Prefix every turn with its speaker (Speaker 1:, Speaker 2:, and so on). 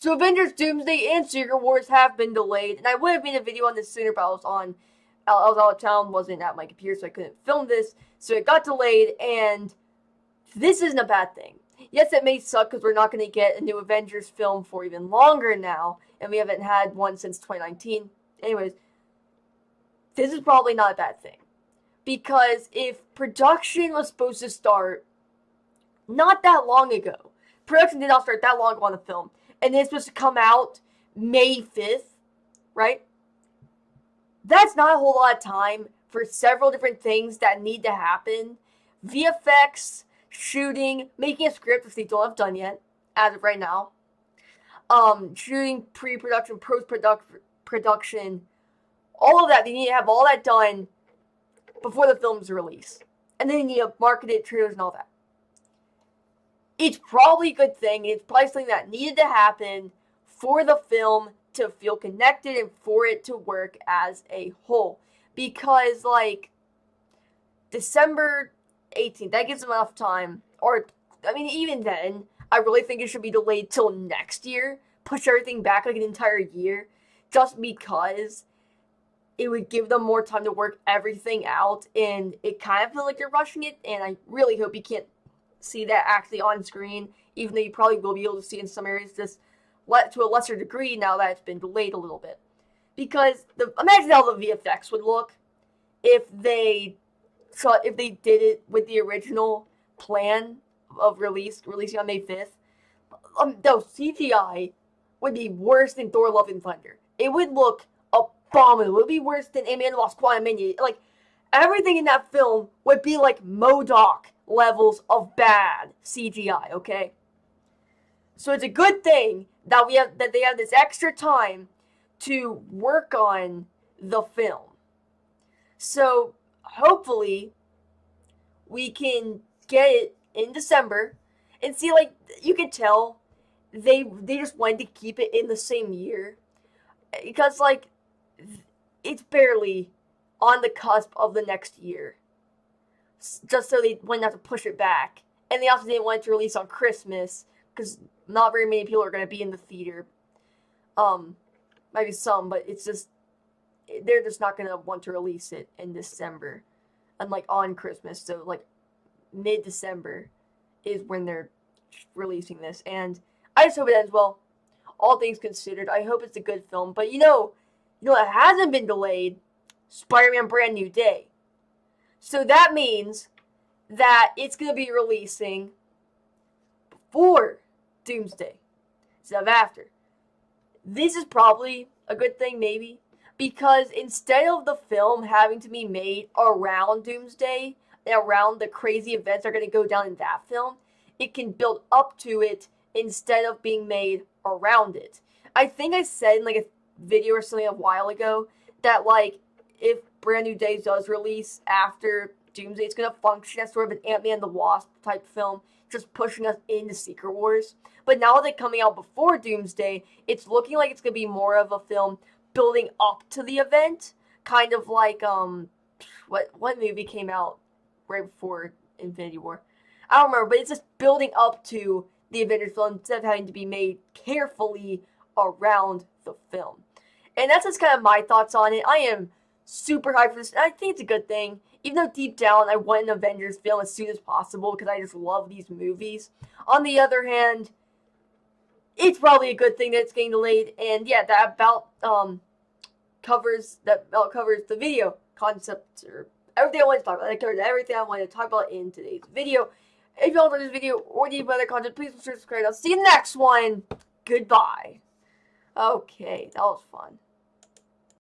Speaker 1: So Avengers Doomsday and Secret Wars have been delayed, and I would have made a video on this sooner, but I was out of town, wasn't at my computer, so I couldn't film this. So it got delayed, and this isn't a bad thing. Yes, it may suck because we're not going to get a new Avengers film for even longer now, and we haven't had one since 2019. Anyways, this is probably not a bad thing. Because if production was supposed to start not that long ago, production did not start that long ago on the film, and it's supposed to come out May 5th, right? That's not a whole lot of time for several different things that need to happen. VFX, shooting, making a script, which they don't have done yet, as of right now. Shooting, pre-production, post-production, all of that. They need to have all that done before the film's released. And then you need to market it, trailers, and all that. It's probably a good thing. It's probably something that needed to happen for the film to feel connected and for it to work as a whole. Because, like, December 18th, that gives them enough time. Or, I mean, even then, I really think it should be delayed till next year. Push everything back like an entire year. Just because it would give them more time to work everything out. And it kind of feels like they're rushing it. And I really hope you can't see that actually on screen. Even though you probably will be able to see in some areas just to a lesser degree now that it's been delayed a little bit. Because imagine how the VFX would look if they did it with the original plan of releasing on May 5th. The CGI would be worse than Thor: Love and Thunder. It would look abominable. It would be worse than Ant-Man and the Wasp: Quantumania. Like, everything in that film would be like MODOK levels of bad CGI, okay? So it's a good thing that they have this extra time to work on the film. So hopefully we can get it in December and see, like, you can tell they just wanted to keep it in the same year because, like, it's barely on the cusp of the next year, just so they wouldn't have to push it back. And they also didn't want it to release on Christmas because not very many people are going to be in the theater. Maybe some, but it's just, they're just not going to want to release it in December, unlike on Christmas. So, like, mid-December is when they're releasing this, and I just hope it ends well. All things considered, I hope it's a good film. But you know it hasn't been delayed. Spider-Man: Brand New Day. So that means that it's going to be releasing before Doomsday instead of after. This is probably a good thing, maybe, because instead of the film having to be made around Doomsday and around the crazy events that are going to go down in that film, it can build up to it instead of being made around it. I think I said in like a video or something a while ago that, like, if Brand New Day does release after Doomsday, it's going to function as sort of an Ant-Man and the Wasp type film, just pushing us into Secret Wars. But now that they're coming out before Doomsday, it's looking like it's going to be more of a film building up to the event, kind of like what movie came out right before Infinity War? I don't remember, but it's just building up to the Avengers film instead of having to be made carefully around the film. And that's just kind of my thoughts on it. I am super hyped for this, and I think it's a good thing. Even though deep down I want an Avengers film as soon as possible because I just love these movies. On the other hand, it's probably a good thing that it's getting delayed. And yeah, that about covers the video concept or everything I wanted to talk about. I covered everything I wanted to talk about in today's video. If you all enjoyed this video or need other content, please subscribe. I'll see you in the next one. Goodbye. Okay, that was fun.